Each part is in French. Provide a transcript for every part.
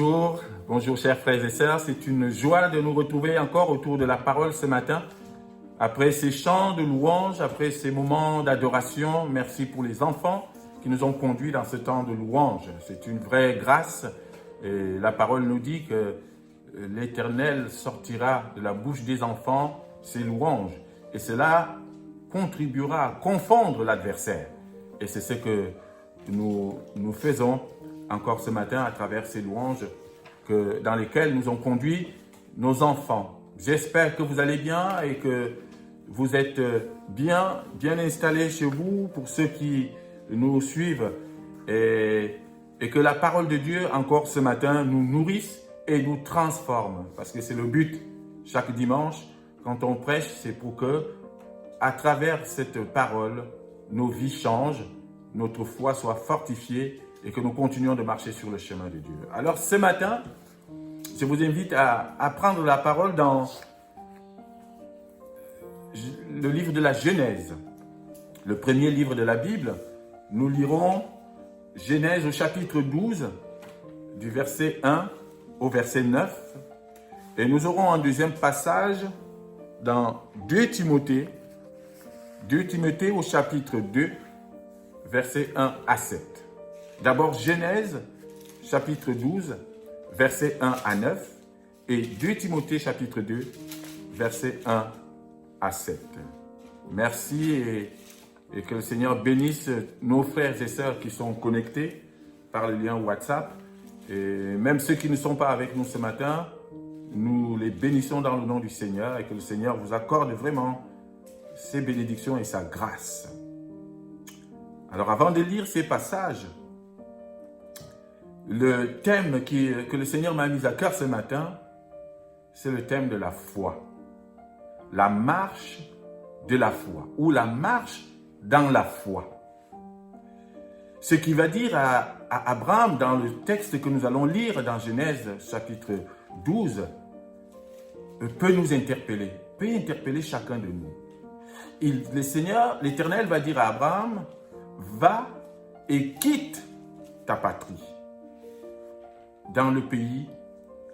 Bonjour, bonjour chers frères et sœurs, c'est une joie de nous retrouver encore autour de la parole ce matin. Après ces chants de louange, après ces moments d'adoration, merci pour les enfants qui nous ont conduits dans ce temps de louange. C'est une vraie grâce et la parole nous dit que l'Éternel sortira de la bouche des enfants ses louanges et cela contribuera à confondre l'adversaire. Et c'est ce que nous faisons encore ce matin à travers ces louanges dans lesquelles nous ont conduit nos enfants. J'espère que vous allez bien et que vous êtes bien installés chez vous pour ceux qui nous suivent et que la parole de Dieu encore ce matin nous nourrisse et nous transforme parce que c'est le but chaque dimanche quand on prêche, c'est pour que à travers cette parole nos vies changent, notre foi soit fortifiée et que nous continuions de marcher sur le chemin de Dieu. Alors ce matin, je vous invite à prendre la parole dans le livre de la Genèse, le premier livre de la Bible. Nous lirons Genèse au chapitre 12, du verset 1 au verset 9. Et nous aurons un deuxième passage dans 2 Timothée au chapitre 2, verset 1 à 7. D'abord Genèse, chapitre 12, verset 1 à 9 et 2 Timothée, chapitre 2, verset 1 à 7. Merci et que le Seigneur bénisse nos frères et sœurs qui sont connectés par le lien WhatsApp. Et même ceux qui ne sont pas avec nous ce matin, nous les bénissons dans le nom du Seigneur et que le Seigneur vous accorde vraiment ses bénédictions et sa grâce. Alors avant de lire ces passages, le thème que le Seigneur m'a mis à cœur ce matin, c'est le thème de la foi. La marche de la foi ou la marche dans la foi. Ce qui va dire à Abraham dans le texte que nous allons lire dans Genèse chapitre 12 peut nous interpeller, peut interpeller chacun de nous. Le Seigneur, l'Éternel va dire à Abraham, va et quitte ta patrie dans le pays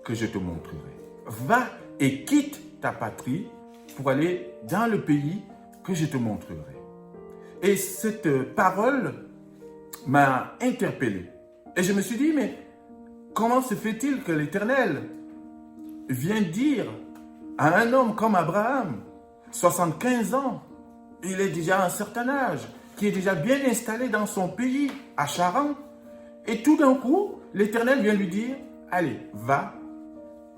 que je te montrerai. Va et quitte ta patrie pour aller dans le pays que je te montrerai. Et cette parole m'a interpellé. Et je me suis dit, mais comment se fait-il que l'Éternel vient dire à un homme comme Abraham, 75 ans, il est déjà à un certain âge, qui est déjà bien installé dans son pays, à Charan, et tout d'un coup, l'Éternel vient lui dire, allez, va,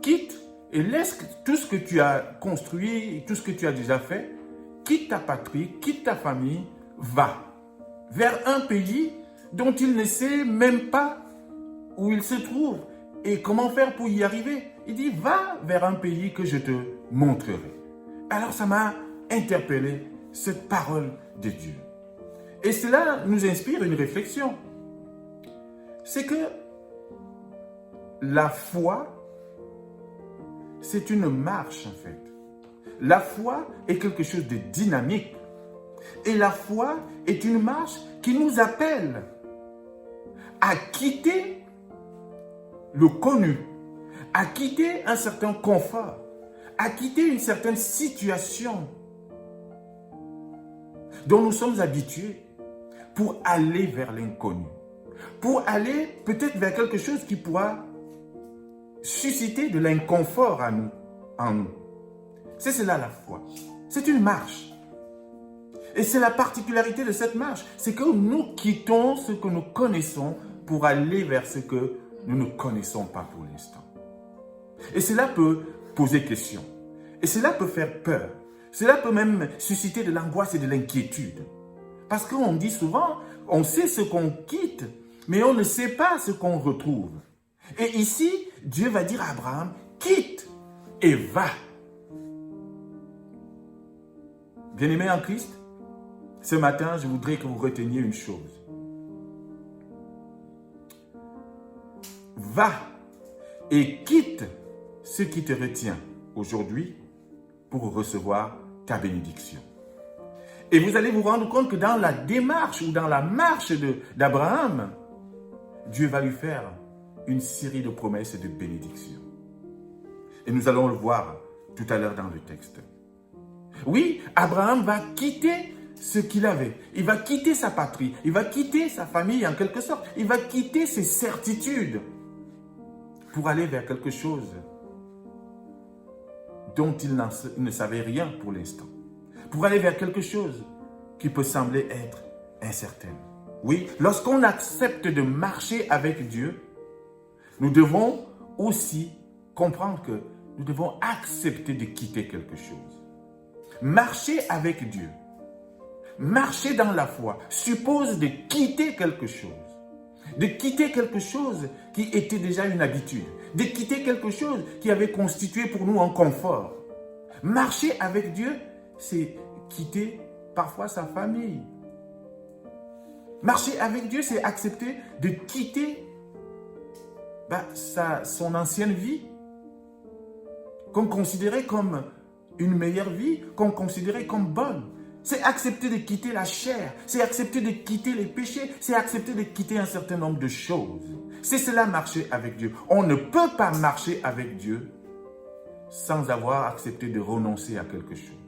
quitte et laisse tout ce que tu as construit, tout ce que tu as déjà fait, quitte ta patrie, quitte ta famille, va vers un pays dont il ne sait même pas où il se trouve et comment faire pour y arriver. Il dit, va vers un pays que je te montrerai. Alors ça m'a interpellé, cette parole de Dieu. Et cela nous inspire une réflexion. C'est que la foi, c'est une marche en fait. La foi est quelque chose de dynamique. Et la foi est une marche qui nous appelle à quitter le connu, à quitter un certain confort, à quitter une certaine situation dont nous sommes habitués pour aller vers l'inconnu, pour aller peut-être vers quelque chose qui pourra susciter de l'inconfort en nous. C'est cela la foi. C'est une marche. Et c'est la particularité de cette marche, c'est que nous quittons ce que nous connaissons pour aller vers ce que nous ne connaissons pas pour l'instant. Et cela peut poser question. Et cela peut faire peur. Cela peut même susciter de l'angoisse et de l'inquiétude. Parce qu'on dit souvent, on sait ce qu'on quitte, mais on ne sait pas ce qu'on retrouve. Et ici, Dieu va dire à Abraham, quitte et va. Bien-aimés en Christ, ce matin, je voudrais que vous reteniez une chose. Va et quitte ce qui te retient aujourd'hui pour recevoir ta bénédiction. Et vous allez vous rendre compte que dans la démarche ou dans la marche d'Abraham, Dieu va lui faire une série de promesses et de bénédictions. Et nous allons le voir tout à l'heure dans le texte. Oui, Abraham va quitter ce qu'il avait. Il va quitter sa patrie. Il va quitter sa famille en quelque sorte. Il va quitter ses certitudes pour aller vers quelque chose dont il ne savait rien pour l'instant. Pour aller vers quelque chose qui peut sembler être incertain. Oui, lorsqu'on accepte de marcher avec Dieu, nous devons aussi comprendre que nous devons accepter de quitter quelque chose. Marcher avec Dieu, marcher dans la foi, suppose de quitter quelque chose. De quitter quelque chose qui était déjà une habitude. De quitter quelque chose qui avait constitué pour nous un confort. Marcher avec Dieu, c'est quitter parfois sa famille. Marcher avec Dieu, c'est accepter de quitter son ancienne vie, qu'on considérait comme une meilleure vie, qu'on considérait comme bonne. C'est accepter de quitter la chair, c'est accepter de quitter les péchés, c'est accepter de quitter un certain nombre de choses. C'est cela marcher avec Dieu. On ne peut pas marcher avec Dieu sans avoir accepté de renoncer à quelque chose.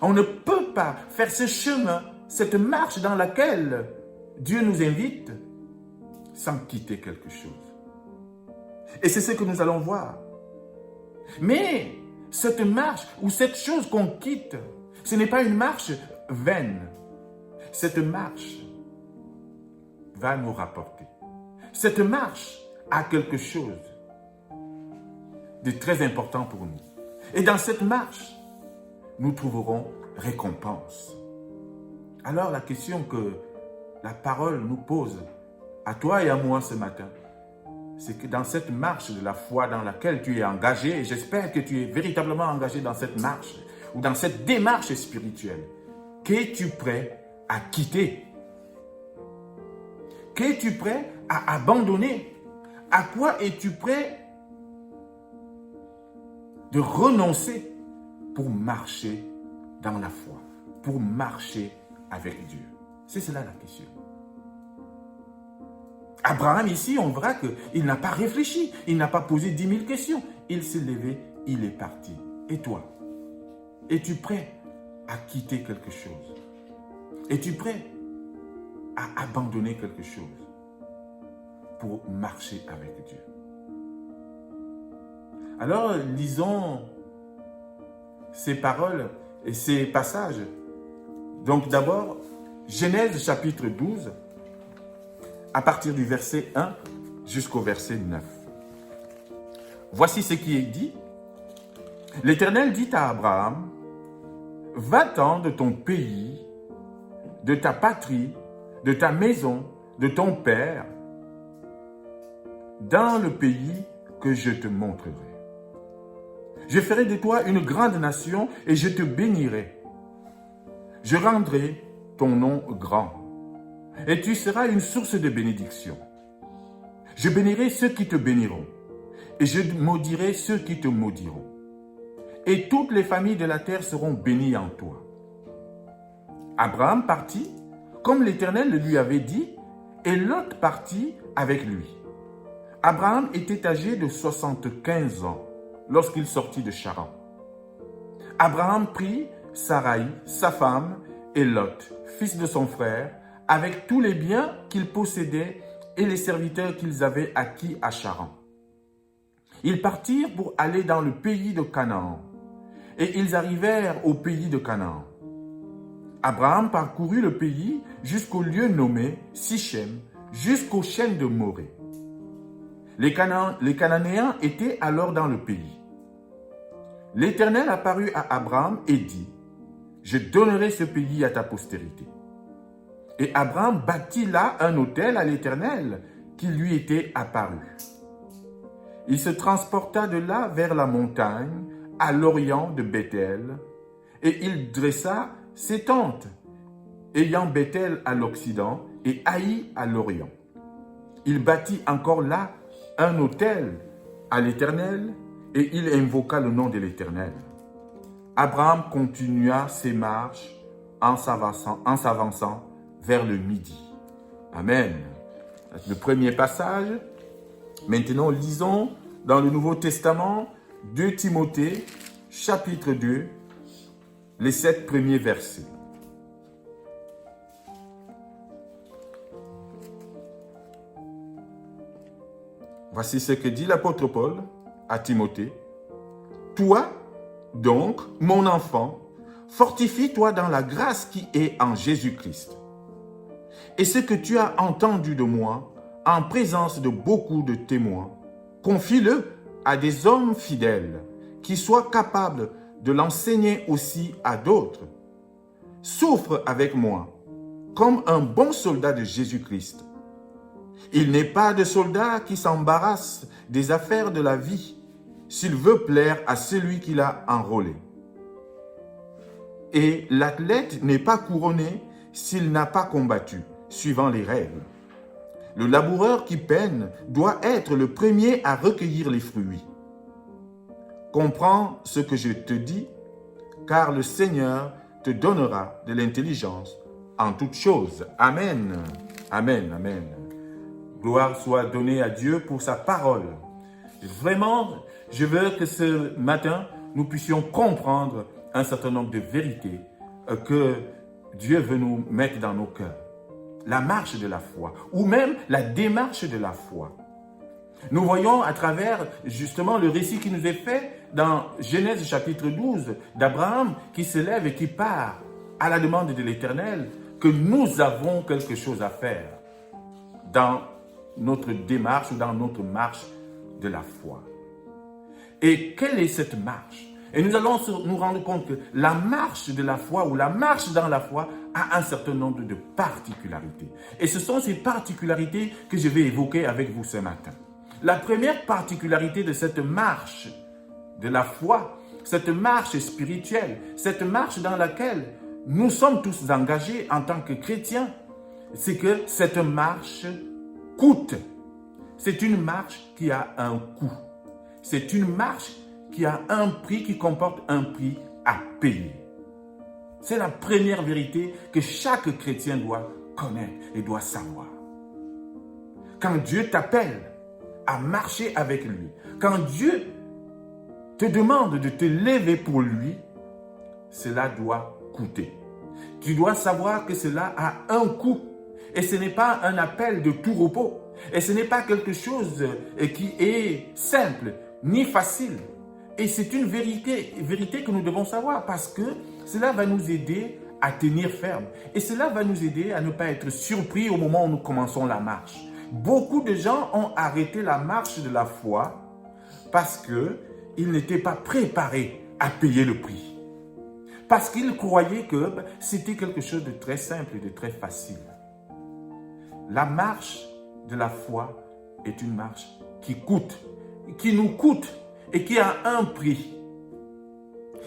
On ne peut pas faire ce chemin, cette marche dans laquelle Dieu nous invite sans quitter quelque chose. Et c'est ce que nous allons voir. Mais cette marche ou cette chose qu'on quitte, ce n'est pas une marche vaine. Cette marche va nous rapporter. Cette marche a quelque chose de très important pour nous. Et dans cette marche, nous trouverons récompense. Alors la question que la parole nous pose à toi et à moi ce matin, c'est que dans cette marche de la foi dans laquelle tu es engagé, et j'espère que tu es véritablement engagé dans cette marche, ou dans cette démarche spirituelle, qu'es-tu prêt à quitter? Qu'es-tu prêt à abandonner? À quoi es-tu prêt de renoncer pour marcher dans la foi, pour marcher avec Dieu? C'est cela la question. Abraham ici, on verra qu'il n'a pas réfléchi, il n'a pas posé 10 000 questions. Il s'est levé, il est parti. Et toi? Es-tu prêt à quitter quelque chose? Es-tu prêt à abandonner quelque chose pour marcher avec Dieu? Alors, lisons ces paroles et ces passages. Donc d'abord, Genèse chapitre 12, à partir du verset 1 jusqu'au verset 9. Voici ce qui est dit. L'Éternel dit à Abraham, « Va-t'en de ton pays, de ta patrie, de ta maison, de ton père, dans le pays que je te montrerai. Je ferai de toi une grande nation et je te bénirai. Je rendrai ton nom grand et tu seras une source de bénédiction. Je bénirai ceux qui te béniront et je maudirai ceux qui te maudiront. Et toutes les familles de la terre seront bénies en toi. » Abraham partit, comme l'Éternel le lui avait dit, et Lot partit avec lui. Abraham était âgé de 75 ans lorsqu'il sortit de Charan. Abraham prit Saraï, sa femme, et Lot, fils de son frère, avec tous les biens qu'ils possédaient et les serviteurs qu'ils avaient acquis à Charan. Ils partirent pour aller dans le pays de Canaan, et ils arrivèrent au pays de Canaan. Abraham parcourut le pays jusqu'au lieu nommé Sichem, jusqu'aux chênes de Morée. Les Cananéens étaient alors dans le pays. L'Éternel apparut à Abraham et dit, « Je donnerai ce pays à ta postérité. » Et Abraham bâtit là un autel à l'Éternel qui lui était apparu. Il se transporta de là vers la montagne, à l'orient de Bethel, et il dressa ses tentes, ayant Bethel à l'occident et Haï à l'orient. Il bâtit encore là un autel à l'Éternel, et il invoqua le nom de l'Éternel. Abraham continua ses marches en s'avançant vers le midi. Amen. Le premier passage Maintenant, lisons dans le Nouveau Testament 2 Timothée, chapitre 2, les 7 premiers versets. Voici ce que dit l'apôtre Paul à Timothée. Toi, donc, mon enfant, fortifie-toi dans la grâce qui est en Jésus-Christ. Et ce que tu as entendu de moi, en présence de beaucoup de témoins, confie-le à des hommes fidèles, qui soient capables de l'enseigner aussi à d'autres. Souffre avec moi, comme un bon soldat de Jésus-Christ. Il n'est pas de soldat qui s'embarrasse des affaires de la vie, s'il veut plaire à celui qui l'a enrôlé. Et l'athlète n'est pas couronné s'il n'a pas combattu, suivant les règles. Le laboureur qui peine doit être le premier à recueillir les fruits. Comprends ce que je te dis, car le Seigneur te donnera de l'intelligence en toutes choses. Amen. Amen. Amen. Gloire soit donnée à Dieu pour sa parole. Vraiment, je veux que ce matin, nous puissions comprendre un certain nombre de vérités que Dieu veut nous mettre dans nos cœurs. La marche de la foi, ou même la démarche de la foi. Nous voyons à travers justement le récit qui nous est fait dans Genèse chapitre 12 d'Abraham qui se lève et qui part à la demande de l'Éternel que nous avons quelque chose à faire dans notre démarche ou dans notre marche de la foi. Et quelle est cette marche? Et nous allons nous rendre compte que la marche de la foi ou la marche dans la foi a un certain nombre de particularités. Et ce sont ces particularités que je vais évoquer avec vous ce matin. La première particularité de cette marche de la foi, cette marche spirituelle, cette marche dans laquelle nous sommes tous engagés en tant que chrétiens, c'est que cette marche coûte. C'est une marche qui a un coût. C'est une marche qui a un prix, qui comporte un prix à payer. C'est la première vérité que chaque chrétien doit connaître et doit savoir. Quand Dieu t'appelle à marcher avec lui, quand Dieu te demande de te lever pour lui, cela doit coûter. Tu dois savoir que cela a un coût. Et ce n'est pas un appel de tout repos. Et ce n'est pas quelque chose qui est simple ni facile. Et c'est une vérité que nous devons savoir parce que cela va nous aider à tenir ferme. Et cela va nous aider à ne pas être surpris au moment où nous commençons la marche. Beaucoup de gens ont arrêté la marche de la foi parce qu'ils n'étaient pas préparés à payer le prix. Parce qu'ils croyaient que c'était quelque chose de très simple et de très facile. La marche de la foi est une marche qui coûte, qui nous coûte et qui a un prix.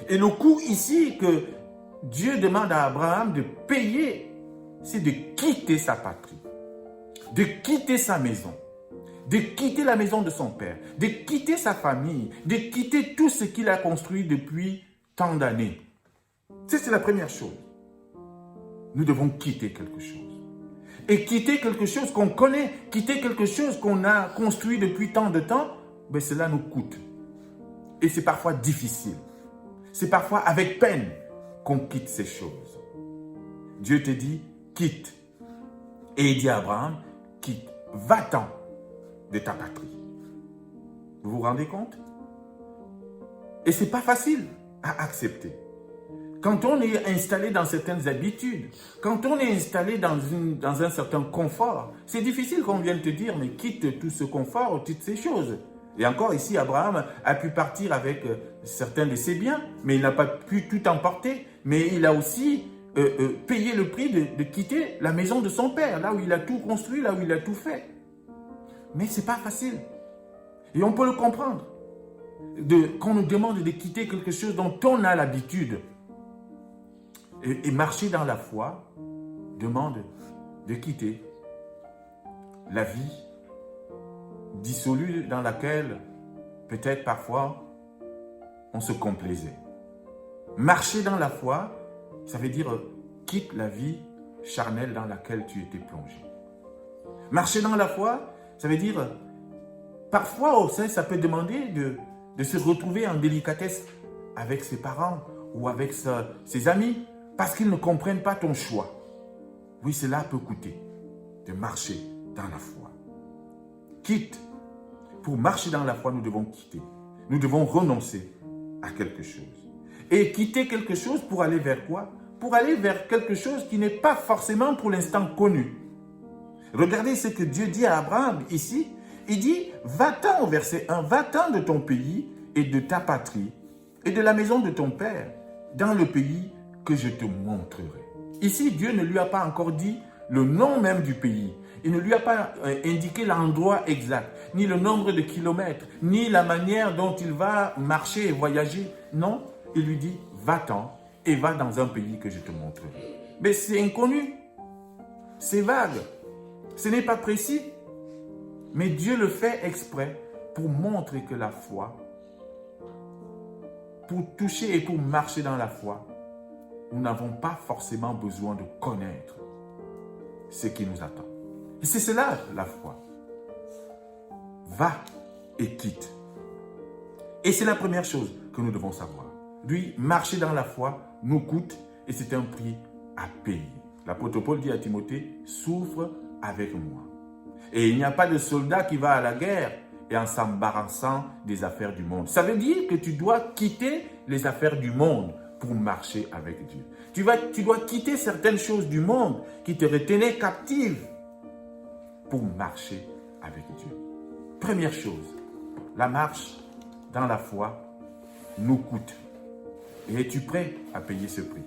Et le coût ici que Dieu demande à Abraham de payer, c'est de quitter sa patrie, de quitter sa maison, de quitter la maison de son père, de quitter sa famille, de quitter tout ce qu'il a construit depuis tant d'années. C'est la première chose. Nous devons quitter quelque chose. Et quitter quelque chose qu'on connaît, quitter quelque chose qu'on a construit depuis tant de temps, ben cela nous coûte. Et c'est parfois difficile. C'est parfois avec peine qu'on quitte ces choses. Dieu te dit, quitte. Et il dit à Abraham, quitte, va-t'en de ta patrie. Vous vous rendez compte? Et ce n'est pas facile à accepter. Quand on est installé dans certaines habitudes, quand on est installé dans un certain confort, c'est difficile qu'on vienne te dire, mais quitte tout ce confort, toutes ces choses. Et encore ici, Abraham a pu partir avec certains de ses biens, mais il n'a pas pu tout emporter. Mais il a aussi payé le prix de quitter la maison de son père, là où il a tout construit, là où il a tout fait. Mais ce n'est pas facile. Et on peut le comprendre. Qu'on nous demande de quitter quelque chose dont on a l'habitude. Et marcher dans la foi demande de quitter la vie dissolue dans laquelle peut-être parfois on se complaisait. Marcher dans la foi, ça veut dire quitte la vie charnelle dans laquelle tu étais plongé. Marcher dans la foi, ça veut dire Parfois, ça peut demander de se retrouver en délicatesse avec ses parents ou avec ses amis parce qu'ils ne comprennent pas ton choix. Oui, cela peut coûter de marcher dans la foi. Quitte. Pour marcher dans la foi, nous devons quitter. Nous devons renoncer à quelque chose. Et quitter quelque chose pour aller vers quoi? Pour aller vers quelque chose qui n'est pas forcément pour l'instant connu. Regardez ce que Dieu dit à Abraham ici. Il dit, va-t'en au verset 1, va-t'en de ton pays et de ta patrie et de la maison de ton père dans le pays que je te montrerai. Ici, Dieu ne lui a pas encore dit le nom même du pays. Il ne lui a pas indiqué l'endroit exact, ni le nombre de kilomètres, ni la manière dont il va marcher et voyager. Non, il lui dit, va-t'en et va dans un pays que je te montrerai. Mais c'est inconnu, c'est vague, ce n'est pas précis. Mais Dieu le fait exprès pour montrer que la foi, pour toucher et pour marcher dans la foi, nous n'avons pas forcément besoin de connaître ce qui nous attend. Et c'est cela la foi. Va et quitte. Et c'est la première chose que nous devons savoir. Lui, marcher dans la foi nous coûte et c'est un prix à payer. L'apôtre Paul dit à Timothée, souffre avec moi. Et il n'y a pas de soldat qui va à la guerre et en s'embarrassant des affaires du monde. Ça veut dire que tu dois quitter les affaires du monde pour marcher avec Dieu. Tu dois quitter certaines choses du monde qui te retenaient captive pour marcher avec Dieu. Première chose, la marche dans la foi nous coûte. Et es-tu prêt à payer ce prix?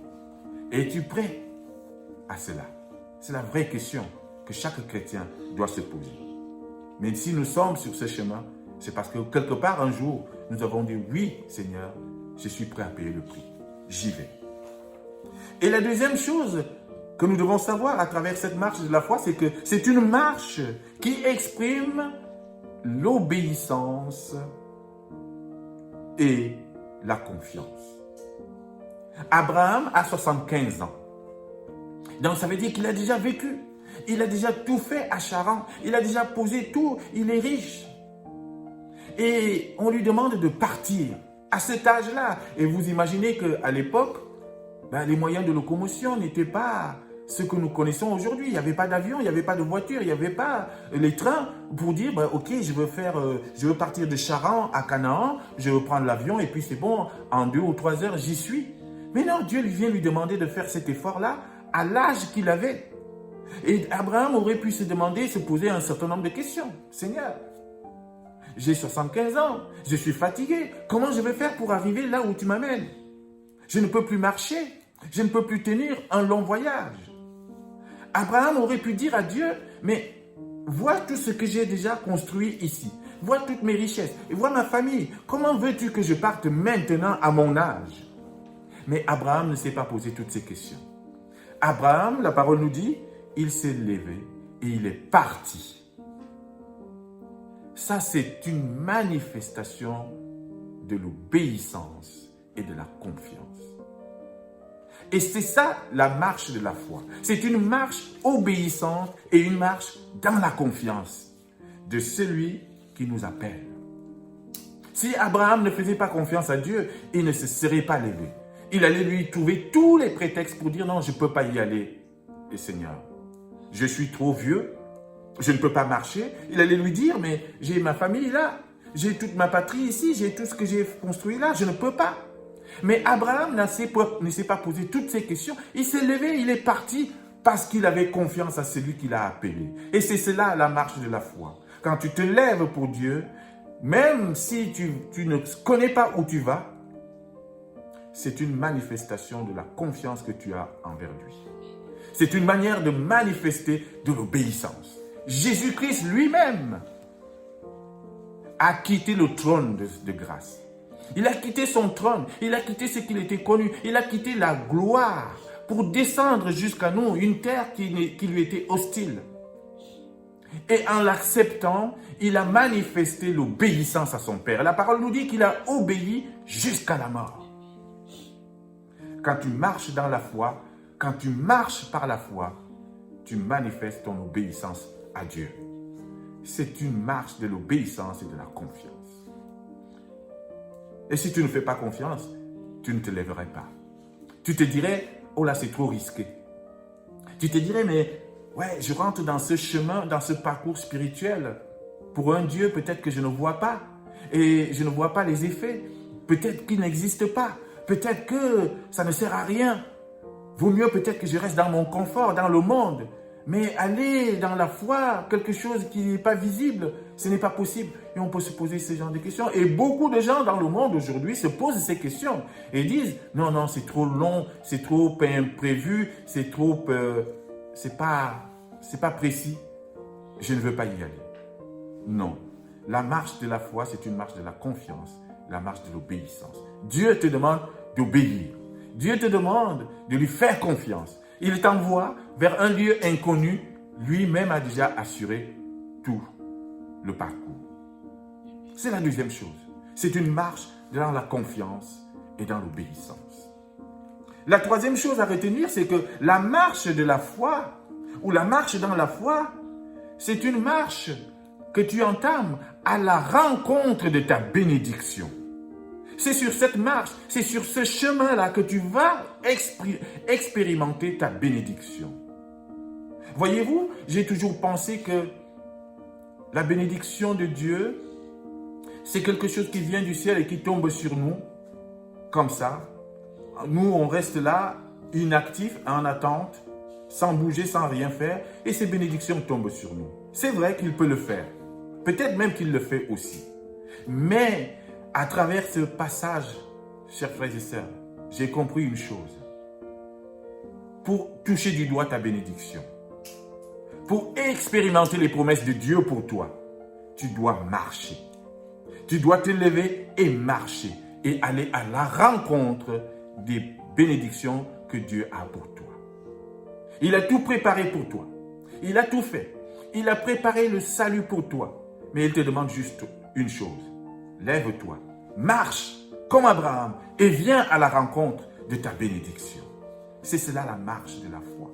Es-tu prêt à cela? C'est la vraie question que chaque chrétien doit se poser. Mais si nous sommes sur ce chemin, c'est parce que quelque part un jour, nous avons dit oui, Seigneur, je suis prêt à payer le prix. J'y vais. Et la deuxième chose que nous devons savoir à travers cette marche de la foi, c'est que c'est une marche qui exprime l'obéissance et la confiance. Abraham a 75 ans. Donc ça veut dire qu'il a déjà vécu. Il a déjà tout fait à Charan. Il a déjà posé tout. Il est riche. Et on lui demande de partir à cet âge-là. Et vous imaginez qu'à l'époque, les moyens de locomotion n'étaient pas ce que nous connaissons aujourd'hui. Il n'y avait pas d'avion, il n'y avait pas de voiture, il n'y avait pas les trains pour dire, ok, je veux partir de Charan à Canaan, je veux prendre l'avion et puis c'est bon, en 2 ou 3 heures, j'y suis. Mais non, Dieu vient lui demander de faire cet effort-là à l'âge qu'il avait. Et Abraham aurait pu se demander, se poser un certain nombre de questions. Seigneur, j'ai 75 ans, je suis fatigué. Comment je vais faire pour arriver là où tu m'amènes? Je ne peux plus marcher, je ne peux plus tenir un long voyage. Abraham aurait pu dire à Dieu, mais vois tout ce que j'ai déjà construit ici. Vois toutes mes richesses et vois ma famille. Comment veux-tu que je parte maintenant à mon âge? Mais Abraham ne s'est pas posé toutes ces questions. Abraham, la parole nous dit, il s'est levé et il est parti. Ça, c'est une manifestation de l'obéissance et de la confiance. Et c'est ça la marche de la foi. C'est une marche obéissante et une marche dans la confiance de celui qui nous appelle. Si Abraham ne faisait pas confiance à Dieu, il ne se serait pas levé. Il allait lui trouver tous les prétextes pour dire non, je ne peux pas y aller. Et Seigneur, je suis trop vieux, je ne peux pas marcher. Il allait lui dire, mais j'ai ma famille là, j'ai toute ma patrie ici, j'ai tout ce que j'ai construit là, je ne peux pas. Mais Abraham ne s'est pas posé toutes ces questions. Il s'est levé, il est parti parce qu'il avait confiance à celui qui l'a appelé. Et c'est cela la marche de la foi. Quand tu te lèves pour Dieu, même si tu ne connais pas où tu vas, c'est une manifestation de la confiance que tu as envers lui. C'est une manière de manifester de l'obéissance. Jésus-Christ lui-même a quitté le trône de grâce. Il a quitté son trône, il a quitté ce qu'il était connu, il a quitté la gloire pour descendre jusqu'à nous, une terre qui lui était hostile. Et en l'acceptant, il a manifesté l'obéissance à son Père. La parole nous dit qu'il a obéi jusqu'à la mort. Quand tu marches dans la foi, quand tu marches par la foi, tu manifestes ton obéissance à Dieu. c'est une marche de l'obéissance et de la confiance. Et si tu ne fais pas confiance, tu ne te lèverais pas. Tu te dirais, oh là, c'est trop risqué. Tu te dirais, mais ouais, je rentre dans ce chemin, dans ce parcours spirituel pour un Dieu peut-être que je ne vois pas. Et je ne vois pas les effets. Peut-être qu'il n'existe pas. Peut-être que ça ne sert à rien. Vaut mieux peut-être que je reste dans mon confort, dans le monde. Mais aller dans la foi, quelque chose qui n'est pas visible, ce n'est pas possible. Et on peut se poser ce genre de questions. Et beaucoup de gens dans le monde aujourd'hui se posent ces questions. Et disent, non, non, c'est trop long, c'est trop imprévu, c'est trop... c'est pas précis. Je ne veux pas y aller. Non. La marche de la foi, c'est une marche de la confiance, la marche de l'obéissance. Dieu te demande d'obéir. Dieu te demande de lui faire confiance. Il t'envoie vers un lieu inconnu. Lui-même a déjà assuré tout le parcours. C'est la deuxième chose. C'est une marche dans la confiance et dans l'obéissance. La troisième chose à retenir, c'est que la marche de la foi, ou la marche dans la foi, c'est une marche que tu entames à la rencontre de ta bénédiction. C'est sur cette marche, c'est sur ce chemin-là que tu vas expérimenter ta bénédiction. Voyez-vous, j'ai toujours pensé que la bénédiction de Dieu, c'est quelque chose qui vient du ciel et qui tombe sur nous, comme ça. Nous, on reste là, inactifs, en attente, sans bouger, sans rien faire, et ces bénédictions tombent sur nous. C'est vrai qu'il peut le faire. Peut-être même qu'il le fait aussi. Mais à travers ce passage, chers frères et sœurs, j'ai compris une chose. Pour toucher du doigt ta bénédiction, pour expérimenter les promesses de Dieu pour toi, tu dois marcher. Tu dois te lever et marcher et aller à la rencontre des bénédictions que Dieu a pour toi. Il a tout préparé pour toi. Il a tout fait. Il a préparé le salut pour toi. Mais il te demande juste une chose. Lève-toi, marche comme Abraham et viens à la rencontre de ta bénédiction. C'est cela la marche de la foi.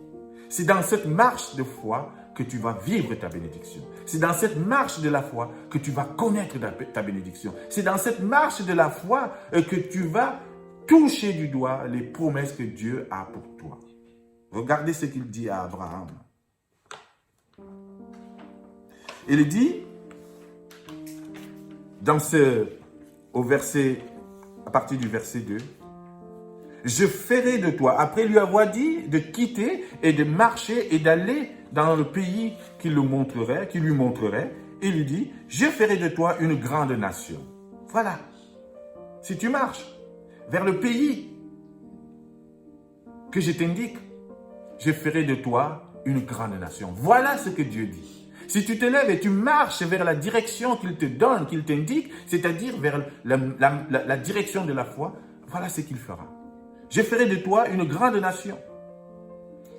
C'est dans cette marche de foi que tu vas vivre ta bénédiction. C'est dans cette marche de la foi que tu vas connaître ta bénédiction. C'est dans cette marche de la foi que tu vas toucher du doigt les promesses que Dieu a pour toi. Regardez ce qu'il dit à Abraham. Il dit, à partir du verset 2, « Je ferai de toi », après lui avoir dit de quitter et de marcher et d'aller dans le pays qu'il lui montrerait, il lui dit, « Je ferai de toi une grande nation. » Voilà. Si tu marches vers le pays que je t'indique, je ferai de toi une grande nation. Voilà ce que Dieu dit. Si tu te lèves et tu marches vers la direction qu'il te donne, qu'il t'indique, c'est-à-dire vers la direction de la foi, voilà ce qu'il fera. Je ferai de toi une grande nation.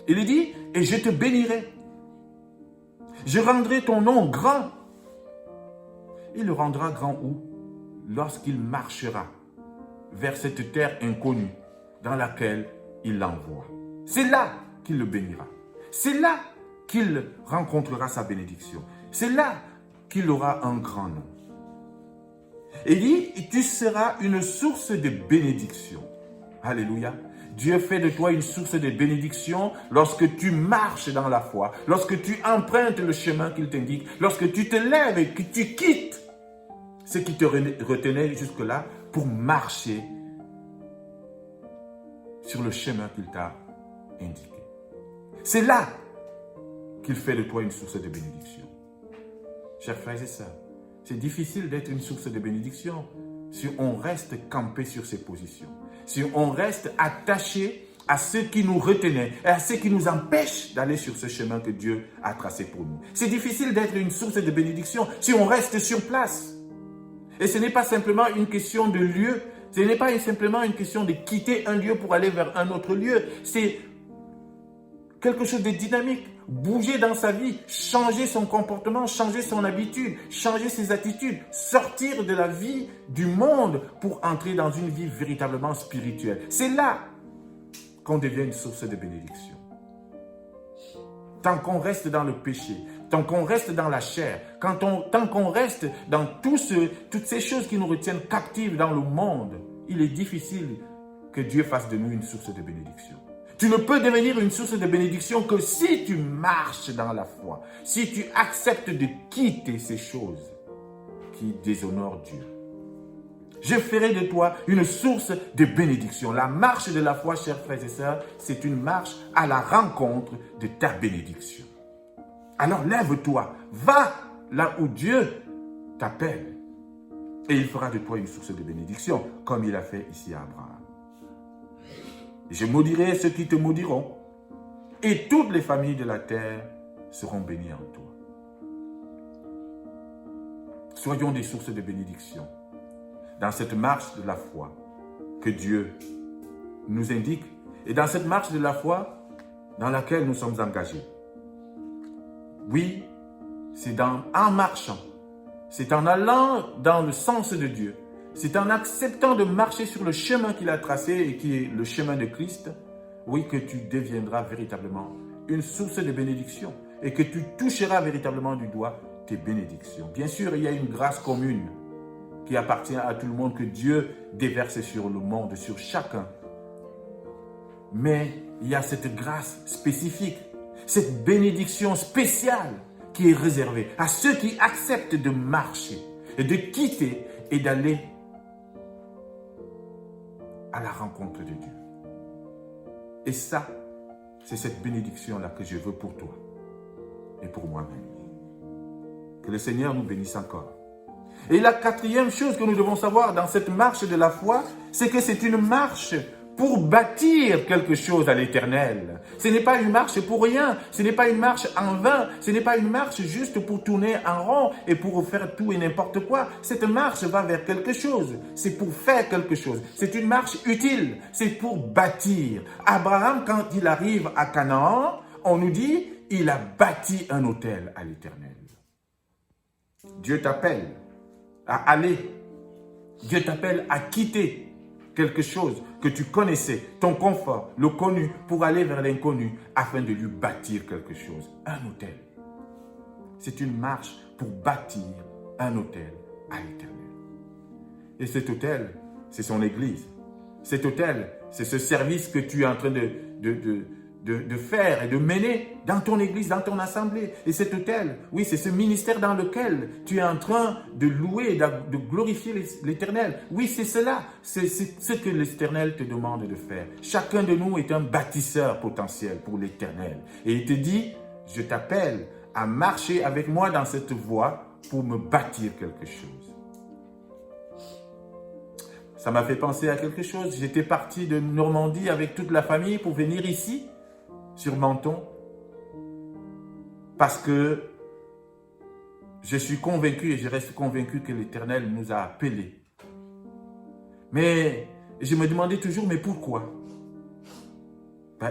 Il dit, et je te bénirai. Je rendrai ton nom grand. Il le rendra grand où? Lorsqu'il marchera vers cette terre inconnue dans laquelle il l'envoie. C'est là qu'il le bénira. C'est là qu'il rencontrera sa bénédiction. C'est là qu'il aura un grand nom. Et il dit, tu seras une source de bénédiction. Alléluia. Dieu fait de toi une source de bénédiction lorsque tu marches dans la foi, lorsque tu empruntes le chemin qu'il t'indique, lorsque tu te lèves et que tu quittes ce qui te retenait jusque-là pour marcher sur le chemin qu'il t'a indiqué. C'est là qu'il fait de toi une source de bénédiction. Chers frères et sœurs, c'est difficile d'être une source de bénédiction si on reste campé sur ses positions, si on reste attaché à ce qui nous retenait et à ce qui nous empêche d'aller sur ce chemin que Dieu a tracé pour nous. C'est difficile d'être une source de bénédiction si on reste sur place. Et ce n'est pas simplement une question de lieu, ce n'est pas simplement une question de quitter un lieu pour aller vers un autre lieu, c'est quelque chose de dynamique, bouger dans sa vie, changer son comportement, changer son habitude, changer ses attitudes, sortir de la vie du monde pour entrer dans une vie véritablement spirituelle. C'est là qu'on devient une source de bénédiction. Tant qu'on reste dans le péché, tant qu'on reste dans la chair, tant qu'on reste dans toutes ces choses qui nous retiennent captives dans le monde, il est difficile que Dieu fasse de nous une source de bénédiction. Tu ne peux devenir une source de bénédiction que si tu marches dans la foi, si tu acceptes de quitter ces choses qui déshonorent Dieu. Je ferai de toi une source de bénédiction. La marche de la foi, chers frères et sœurs, c'est une marche à la rencontre de ta bénédiction. Alors lève-toi, va là où Dieu t'appelle et il fera de toi une source de bénédiction, comme il a fait ici à Abraham. Je maudirai ceux qui te maudiront et toutes les familles de la terre seront bénies en toi. Soyons des sources de bénédiction dans cette marche de la foi que Dieu nous indique et dans cette marche de la foi dans laquelle nous sommes engagés. Oui, c'est en marchant, c'est en allant dans le sens de Dieu, c'est en acceptant de marcher sur le chemin qu'il a tracé et qui est le chemin de Christ, oui, que tu deviendras véritablement une source de bénédiction et que tu toucheras véritablement du doigt tes bénédictions. Bien sûr, il y a une grâce commune qui appartient à tout le monde, que Dieu déverse sur le monde, sur chacun. Mais il y a cette grâce spécifique, cette bénédiction spéciale qui est réservée à ceux qui acceptent de marcher et de quitter et d'aller à la rencontre de Dieu. Et ça, c'est cette bénédiction-là que je veux pour toi et pour moi-même. Que le Seigneur nous bénisse encore. Et la quatrième chose que nous devons savoir dans cette marche de la foi, c'est que c'est une marche pour bâtir quelque chose à l'Éternel. Ce n'est pas une marche pour rien, ce n'est pas une marche en vain, ce n'est pas une marche juste pour tourner en rond et pour faire tout et n'importe quoi. Cette marche va vers quelque chose, c'est pour faire quelque chose. C'est une marche utile, c'est pour bâtir. Abraham, quand il arrive à Canaan, on nous dit, il a bâti un autel à l'Éternel. Dieu t'appelle à aller. Dieu t'appelle à quitter quelque chose que tu connaissais, ton confort, le connu, pour aller vers l'inconnu, afin de lui bâtir quelque chose, un autel. C'est une marche pour bâtir un autel à l'Éternel. Et cet autel, c'est son Église. Cet autel, c'est ce service que tu es en train de faire et de mener dans ton église, dans ton assemblée. Et cet autel, oui, c'est ce ministère dans lequel tu es en train de louer, de glorifier l'Éternel. Oui, c'est cela, c'est ce que l'Éternel te demande de faire. Chacun de nous est un bâtisseur potentiel pour l'Éternel. Et il te dit, je t'appelle à marcher avec moi dans cette voie pour me bâtir quelque chose. Ça m'a fait penser à quelque chose. J'étais parti de Normandie avec toute la famille pour venir ici, sur Menton, parce que je suis convaincu et je reste convaincu que l'Éternel nous a appelés. Mais je me demandais toujours, mais pourquoi?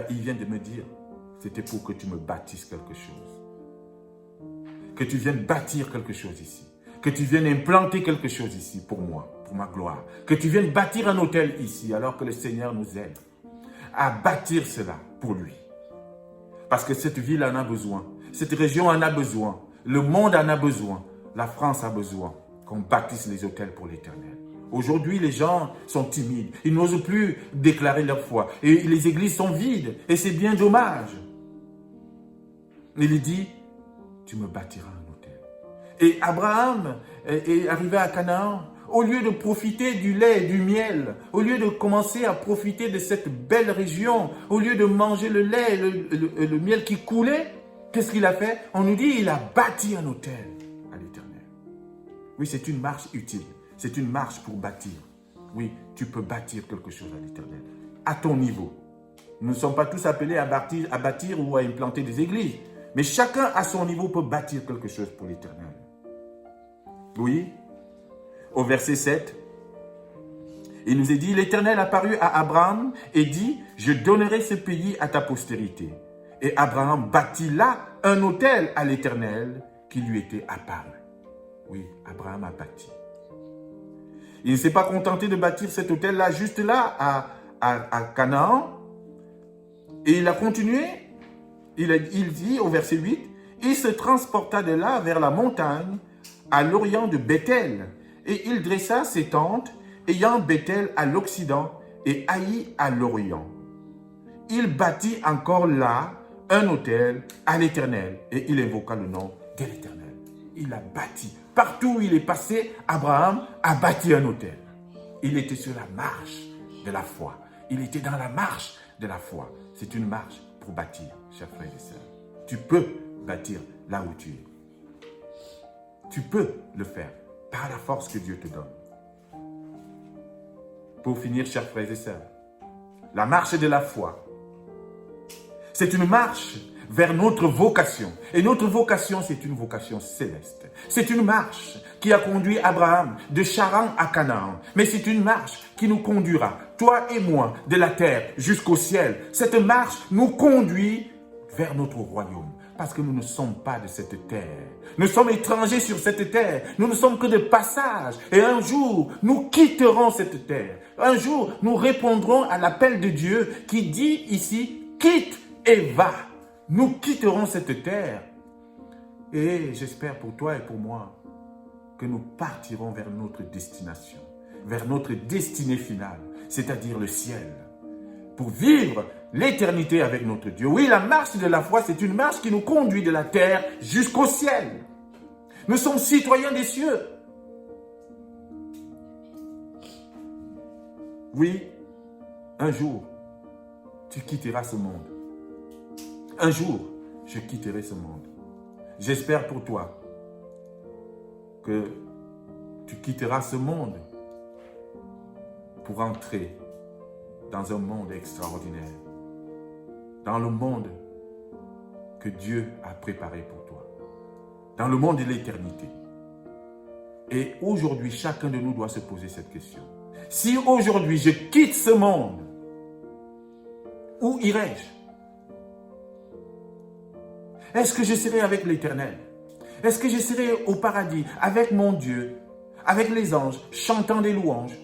Il vient de me dire, c'était pour que tu me bâtisses quelque chose. Que tu viennes bâtir quelque chose ici. Que tu viennes implanter quelque chose ici pour moi, pour ma gloire. Que tu viennes bâtir un hôtel ici, alors que le Seigneur nous aide à bâtir cela pour lui. Parce que cette ville en a besoin, cette région en a besoin, le monde en a besoin, la France a besoin qu'on bâtisse les hôtels pour l'Éternel. Aujourd'hui, les gens sont timides, ils n'osent plus déclarer leur foi et les églises sont vides et c'est bien dommage. Il dit, tu me bâtiras un hôtel. Et Abraham est arrivé à Canaan. Au lieu de profiter du lait et du miel, au lieu de commencer à profiter de cette belle région, au lieu de manger le lait et le miel qui coulait, qu'est-ce qu'il a fait? On nous dit qu'il a bâti un hôtel à l'Éternel. Oui, c'est une marche utile. C'est une marche pour bâtir. Oui, tu peux bâtir quelque chose à l'Éternel. À ton niveau. Nous ne sommes pas tous appelés à bâtir ou à implanter des églises. Mais chacun à son niveau peut bâtir quelque chose pour l'Éternel. Oui. Au verset 7, il nous est dit, l'Éternel apparut à Abraham et dit, je donnerai ce pays à ta postérité. Et Abraham bâtit là un autel à l'Éternel qui lui était apparu. Oui, Abraham a bâti. Il ne s'est pas contenté de bâtir cet autel-là, juste là, à Canaan. Et il a continué. Il dit au verset 8, Il se transporta de là vers la montagne, à l'orient de Bethel, et il dressa ses tentes, ayant Bethel à l'occident et Haï à l'orient. Il bâtit encore là un autel à l'Éternel, et il invoqua le nom de l'Éternel. Il a bâti. Partout où il est passé, Abraham a bâti un autel. Il était sur la marche de la foi. Il était dans la marche de la foi. C'est une marche pour bâtir, chers frères et sœurs. Tu peux bâtir là où tu es. Tu peux le faire par la force que Dieu te donne. Pour finir, chers frères et sœurs, la marche de la foi, c'est une marche vers notre vocation. Et notre vocation, c'est une vocation céleste. C'est une marche qui a conduit Abraham de Charan à Canaan. Mais c'est une marche qui nous conduira, toi et moi, de la terre jusqu'au ciel. Cette marche nous conduit vers notre royaume. Parce que nous ne sommes pas de cette terre. Nous sommes étrangers sur cette terre. Nous ne sommes que de passage. Et un jour, nous quitterons cette terre. Un jour, nous répondrons à l'appel de Dieu qui dit ici, quitte et va. Nous quitterons cette terre. Et j'espère pour toi et pour moi que nous partirons vers notre destination, vers notre destinée finale, c'est-à-dire le ciel, pour vivre l'éternité avec notre Dieu. Oui, la marche de la foi, c'est une marche qui nous conduit de la terre jusqu'au ciel. Nous sommes citoyens des cieux. Oui, un jour, tu quitteras ce monde. Un jour, je quitterai ce monde. J'espère pour toi que tu quitteras ce monde pour entrer dans un monde extraordinaire, dans le monde que Dieu a préparé pour toi, dans le monde de l'éternité. Et aujourd'hui, chacun de nous doit se poser cette question. Si aujourd'hui je quitte ce monde, où irai-je? Est-ce que je serai avec l'Éternel? Est-ce que je serai au paradis avec mon Dieu, avec les anges, chantant des louanges?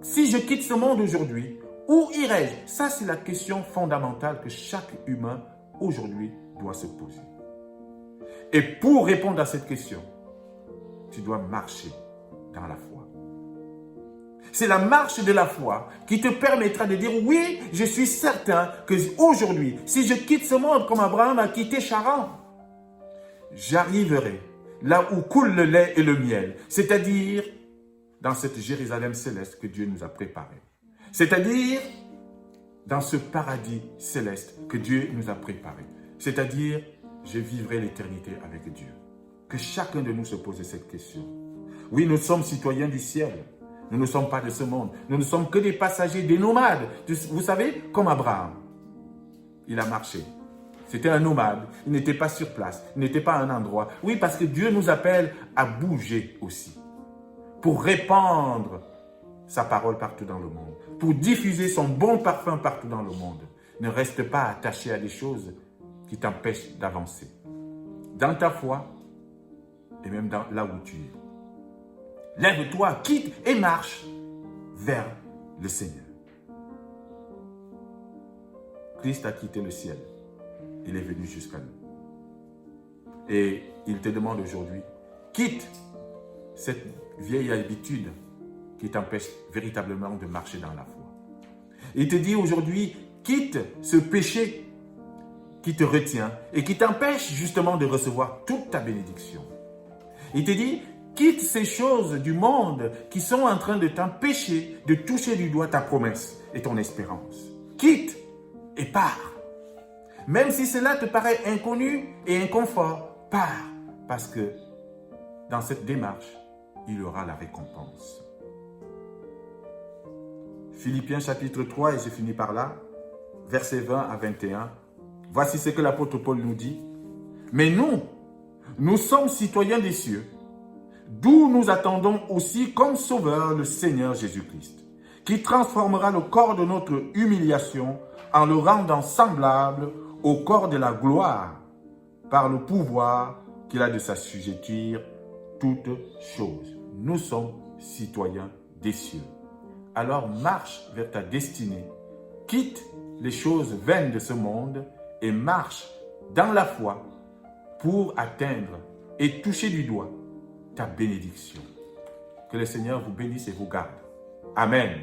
Si je quitte ce monde aujourd'hui, où irai-je? Ça, c'est la question fondamentale que chaque humain aujourd'hui doit se poser. Et pour répondre à cette question, tu dois marcher dans la foi. C'est la marche de la foi qui te permettra de dire, oui, je suis certain qu'aujourd'hui, si je quitte ce monde comme Abraham a quitté Charan, j'arriverai là où coule le lait et le miel, c'est-à-dire dans cette Jérusalem céleste que Dieu nous a préparée. C'est-à-dire dans ce paradis céleste que Dieu nous a préparé. C'est-à-dire, je vivrai l'éternité avec Dieu. Que chacun de nous se pose cette question. Oui, nous sommes citoyens du ciel. Nous ne sommes pas de ce monde. Nous ne sommes que des passagers, des nomades. Vous savez, comme Abraham. Il a marché. C'était un nomade. Il n'était pas sur place. Il n'était pas à un endroit. Oui, parce que Dieu nous appelle à bouger aussi. Pour répandre sa parole partout dans le monde. Pour diffuser son bon parfum partout dans le monde. Ne reste pas attaché à des choses qui t'empêchent d'avancer. Dans ta foi et même là où tu es. Lève-toi, quitte et marche vers le Seigneur. Christ a quitté le ciel. Il est venu jusqu'à nous. Et il te demande aujourd'hui, quitte cette vieille habitude qui t'empêche véritablement de marcher dans la foi. Il te dit aujourd'hui, quitte ce péché qui te retient et qui t'empêche justement de recevoir toute ta bénédiction. Il te dit, quitte ces choses du monde qui sont en train de t'empêcher de toucher du doigt ta promesse et ton espérance. Quitte et pars. Même si cela te paraît inconnu et inconfort, pars. Parce que dans cette démarche, il y aura la récompense. Philippiens chapitre 3, et je finis par là, versets 20 à 21. Voici ce que l'apôtre Paul nous dit. Mais nous sommes citoyens des cieux, d'où nous attendons aussi comme sauveur le Seigneur Jésus-Christ, qui transformera le corps de notre humiliation en le rendant semblable au corps de la gloire, par le pouvoir qu'il a de s'assujettir toutes choses. Nous sommes citoyens des cieux. Alors marche vers ta destinée, quitte les choses vaines de ce monde et marche dans la foi pour atteindre et toucher du doigt ta bénédiction. Que le Seigneur vous bénisse et vous garde. Amen.